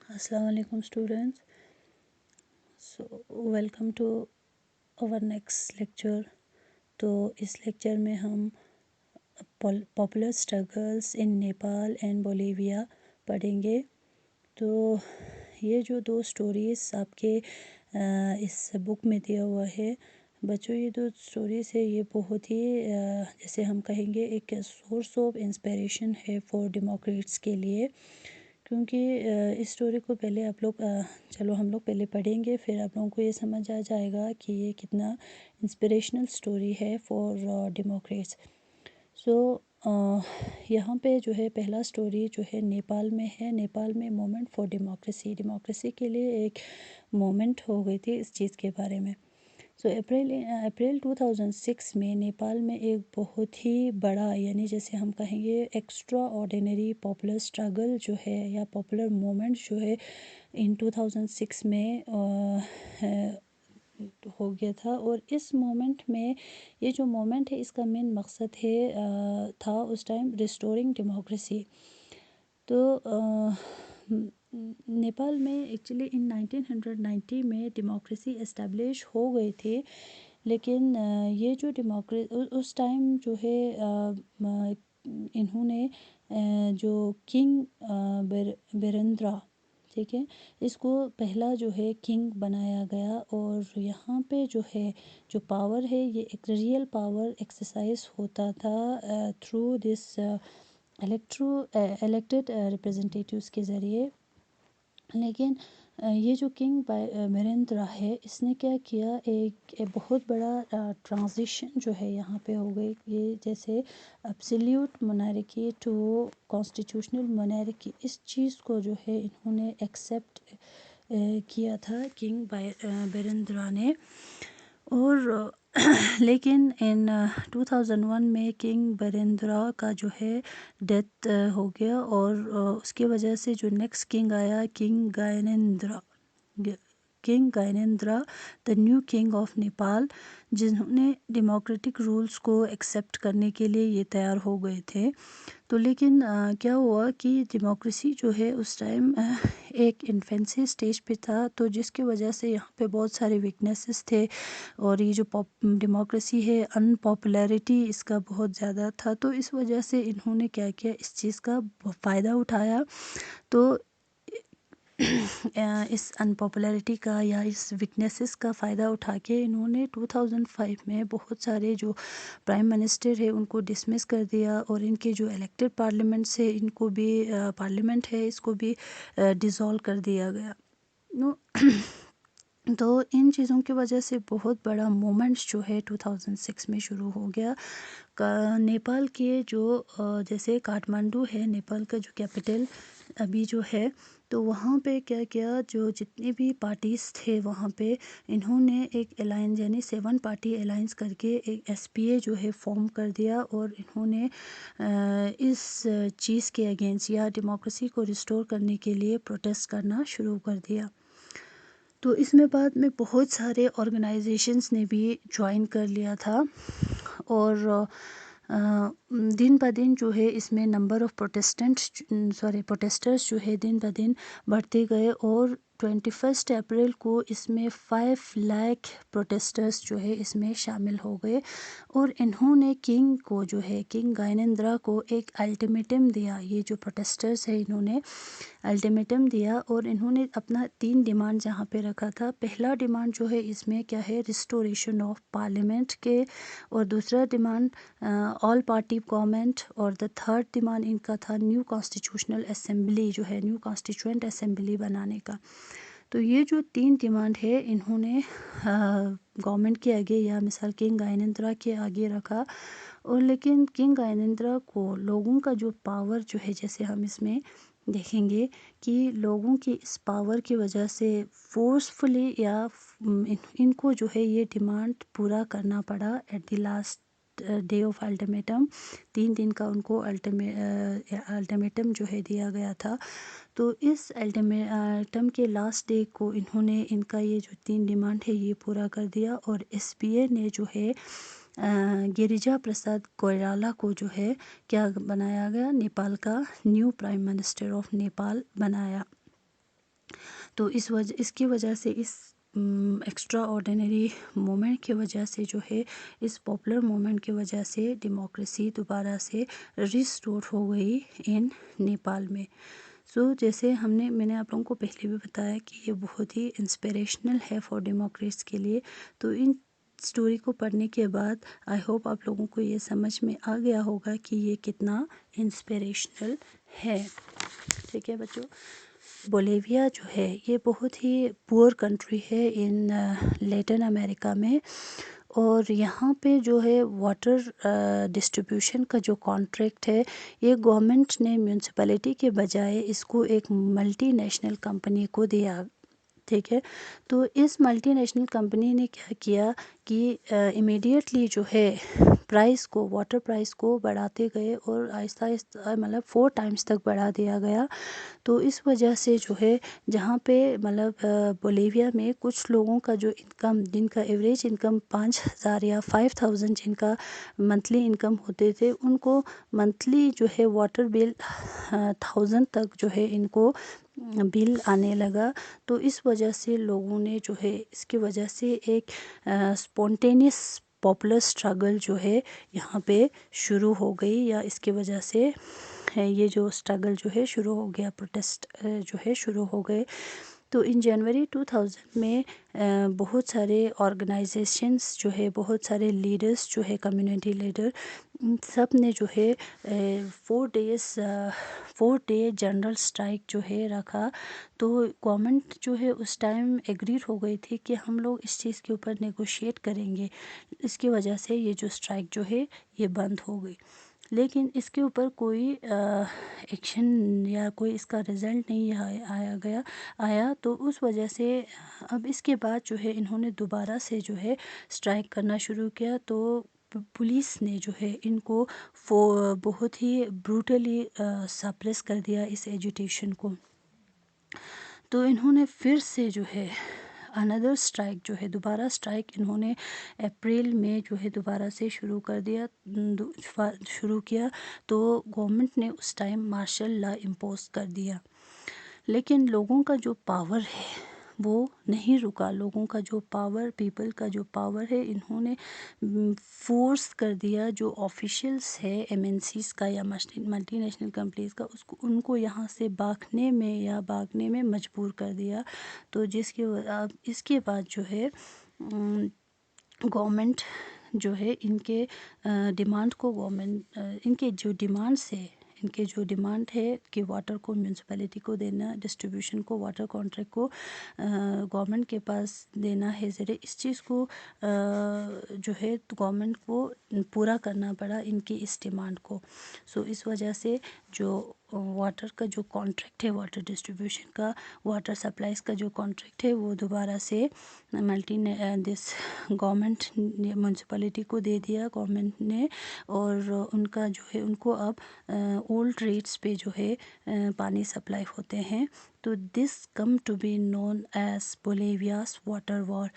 Assalamu alaikum students. So welcome to our next lecture. तो इस lecture में हम popular struggles in Nepal and Bolivia पढ़ेंगे। तो ये जो दो स्टोरीज़ आपके इस बुक में दिया हुआ है बच्चों, ये दो स्टोरीज़ है, ये बहुत ही जैसे हम कहेंगे एक सोर्स ऑफ इंस्पिरेशन है फॉर डेमोक्रेट्स के लिए। क्योंकि इस स्टोरी को पहले आप लोग चलो हम लोग पहले पढ़ेंगे, फिर आप लोगों को ये समझ आ जाएगा कि ये कितना इंस्पिरेशनल स्टोरी है फॉर डेमोक्रेट्स। सो यहाँ पे जो है पहला स्टोरी जो है नेपाल में है। नेपाल में मोमेंट फॉर डेमोक्रेसी के लिए एक मोमेंट हो गई थी इस चीज़ के बारे में। सो अप्रैल 2006 में नेपाल में एक बहुत ही बड़ा, यानी जैसे हम कहेंगे एक्स्ट्रा ऑर्डिनरी पॉपुलर स्ट्रगल जो है या पॉपुलर मोमेंट जो है इन 2006 में हो गया था। और इस मोमेंट में ये जो मोमेंट है इसका मेन मकसद है था उस टाइम रिस्टोरिंग डेमोक्रेसी। तो नेपाल में एक्चुअली इन 1990 में डेमोक्रेसी इस्टेब्लिश हो गई थी, लेकिन ये जो उस टाइम जो है इन्होंने जो किंग बिरेंद्रा, ठीक है, इसको पहला जो है किंग बनाया गया। और यहाँ पे जो है जो पावर है ये एक रियल पावर एक्सरसाइज होता था थ्रू दिस इलेक्टेड रिप्रेजेंटेटिव्स के ज़रिए। लेकिन ये जो किंग बिरेंद्रा है इसने क्या किया, एक बहुत बड़ा ट्रांजिशन जो है यहाँ पे हो गई। ये जैसे absolute monarchy to constitutional monarchy, इस चीज़ को जो है इन्होंने एक्सेप्ट किया था किंग बिरेंद्रा ने। और लेकिन इन 2001 में किंग बिरेंद्रा का जो है डेथ हो गया। और उसकी वजह से जो नेक्स्ट किंग आया king Gyanendra the new king of Nepal, जिन्होंने डेमोक्रेटिक रूल्स को एक्सेप्ट करने के लिए ये तैयार हो गए थे। तो लेकिन क्या हुआ कि डेमोक्रेसी जो है उस टाइम एक इन्फेंसी स्टेज पे था, तो जिसकी वजह से यहाँ पे बहुत सारे वीकनेसेस थे। और ये जो डेमोक्रेसी है अनपॉपुलैरिटी इसका बहुत ज़्यादा था। तो इस वजह से इन्होंने क्या किया, इस चीज़ का फ़ायदा उठाया। तो इस अनपॉपुलैरिटी का या इस वीकनेसेस का फ़ायदा उठा के इन्होंने 2005 में बहुत सारे जो प्राइम मिनिस्टर है उनको डिसमिस कर दिया। और इनके जो इलेक्टेड पार्लियामेंट से इनको भी पार्लियामेंट है इसको भी डिसॉल्व कर दिया गया। तो इन चीज़ों की वजह से बहुत बड़ा मोमेंट्स जो है 2006 में शुरू हो गया। नेपाल के जो जैसे काठमांडू है नेपाल का जो कैपिटल अभी जो है, तो वहाँ पे क्या किया, जो जितने भी पार्टीज़ थे वहाँ पे इन्होंने एक अलायंस यानी 7 पार्टी अलायंस करके एक एसपीए जो है फॉर्म कर दिया। और इन्होंने इस चीज़ के अगेंस्ट या डेमोक्रेसी को रिस्टोर करने के लिए प्रोटेस्ट करना शुरू कर दिया। तो इसमें बाद में बहुत सारे ऑर्गेनाइजेशंस ने भी ज्वाइन कर लिया था। और दिन ब दिन जो है इसमें नंबर ऑफ़ प्रोटेस्टर्स जो है दिन ब दिन बढ़ते गए। और 21 अप्रैल को इसमें 5 लाख प्रोटेस्टर्स जो है इसमें शामिल हो गए। और इन्होंने किंग को जो है किंग गायनेंद्रा को एक अल्टीमेटम दिया। ये जो प्रोटेस्टर्स है इन्होंने अल्टीमेटम दिया और इन्होंने अपना 3 डिमांड जहाँ पे रखा था। पहला डिमांड जो है इसमें क्या है, रिस्टोरेशन ऑफ पार्लियामेंट के। और दूसरा डिमांड ऑल पार्टी गवर्नमेंट। और द थर्ड डिमांड इनका था न्यू कॉन्स्टिट्यूशनल असेंबली जो है न्यू कॉन्स्टिट्यूएंट असेंबली बनाने का। तो ये जो 3 डिमांड है इन्होंने गवर्नमेंट के आगे या मिसाल किंग गायनेंद्रा के आगे रखा। और लेकिन किंग गायनेंद्रा को लोगों का जो पावर जो है, जैसे हम इसमें देखेंगे कि लोगों की इस पावर की वजह से फोर्सफुली या इनको जो है ये डिमांड पूरा करना पड़ा at the last day of ultimatum. 3 दिन का उनको अल्टीमेटम जो है दिया गया था। तो इस अल्टीमेटम के लास्ट डे को इन्होंने इनका ये जो 3 डिमांड है ये पूरा कर दिया। और एसपीए ने जो है गिरिजा प्रसाद कोइराला को जो है क्या बनाया गया, नेपाल का new prime minister of Nepal बनाया। तो इसकी वजह से इस एक्स्ट्रा ऑर्डिनरी मोमेंट की वजह से जो है, इस पॉपुलर मोमेंट की वजह से डेमोक्रेसी दोबारा से रिस्टोर हो गई इन नेपाल में। जैसे मैंने आप लोगों को पहले भी बताया कि ये बहुत ही इंस्पिरेशनल है फॉर डेमोक्रेट्स के लिए। तो इन स्टोरी को पढ़ने के बाद आई होप आप लोगों को ये समझ में आ गया होगा कि ये कितना इंस्पिरेशनल है। ठीक है बच्चों, बोलिविया जो है ये बहुत ही पुअर कंट्री है इन लैटिन अमेरिका में। और यहाँ पे जो है वाटर डिस्ट्रीब्यूशन का जो कॉन्ट्रैक्ट है, ये गवर्नमेंट ने म्यूनसिपैलिटी के बजाय इसको एक मल्टीनेशनल कंपनी को दिया। ठीक है, तो इस मल्टीनेशनल कंपनी ने क्या किया कि इमीडिएटली जो है वाटर प्राइस को बढ़ाते गए और आहिस्ता आहिस्ता मतलब 4 टाइम्स तक बढ़ा दिया गया। तो इस वजह से जो है, जहाँ पे बोलिविया में कुछ लोगों का जो इनकम, जिनका एवरेज इनकम 5,000 या 5,000 जिनका मंथली इनकम होते थे, उनको मंथली जो है वाटर बिल 1,000 तक जो है इनको बिल आने लगा। तो इस वजह से लोगों ने जो है, इसकी वजह से एक स्पॉन्टेनियस पॉपुलर स्ट्रगल जो है यहाँ पे शुरू हो गई, या इसकी वजह से ये जो स्ट्रगल जो है शुरू हो गया, प्रोटेस्ट जो है शुरू हो गए। तो इन जनवरी 2000 में बहुत सारे ऑर्गेनाइजेशंस जो है, बहुत सारे लीडर्स जो है, कम्युनिटी लीडर, सब ने जो है 4 डे जनरल स्ट्राइक जो है रखा। तो गवर्नमेंट जो है उस टाइम एग्री हो गई थी कि हम लोग इस चीज़ के ऊपर नेगोशिएट करेंगे। इसकी वजह से ये जो स्ट्राइक जो है ये बंद हो गई। लेकिन इसके ऊपर कोई एक्शन या कोई इसका रिज़ल्ट नहीं आया। तो उस वजह से अब इसके बाद जो है इन्होंने दोबारा से जो है स्ट्राइक करना शुरू किया। तो पुलिस ने जो है इनको बहुत ही ब्रूटली सप्रेस कर दिया इस एजिटेशन को। तो इन्होंने फिर से जो है अनदर स्ट्राइक जो है, दोबारा स्ट्राइक इन्होंने अप्रैल में जो है दोबारा से शुरू किया। तो गवर्नमेंट ने उस टाइम मार्शल लॉ इम्पोज कर दिया। लेकिन लोगों का जो पावर है वो नहीं रुका। लोगों का जो पावर, पीपल का जो पावर है, इन्होंने फोर्स कर दिया जो ऑफिशियल्स है एमएनसीज का या मल्टीनेशनल कंपनीज का, उनको यहाँ से भागने में मजबूर कर दिया। तो इसके बाद जो है गवर्नमेंट जो है इनके डिमांड है कि वाटर को म्यूनसिपैलिटी को देना, डिस्ट्रीब्यूशन को, वाटर कॉन्ट्रैक्ट को गवर्नमेंट के पास देना है ज़रिए, इस चीज़ को जो है गवर्नमेंट को पूरा करना पड़ा इनकी इस डिमांड को। इस वजह से जो वाटर का जो कॉन्ट्रैक्ट है, वाटर डिस्ट्रीब्यूशन का, वाटर सप्लाईज का जो कॉन्ट्रैक्ट है, वो दोबारा से गवर्नमेंट म्यूनसिपैलिटी को दे दिया गवर्नमेंट ने। और उनका जो है, उनको अब ओल्ड रेट्स पे जो है पानी सप्लाई होते हैं। तो this come to be known as Bolivia's water war.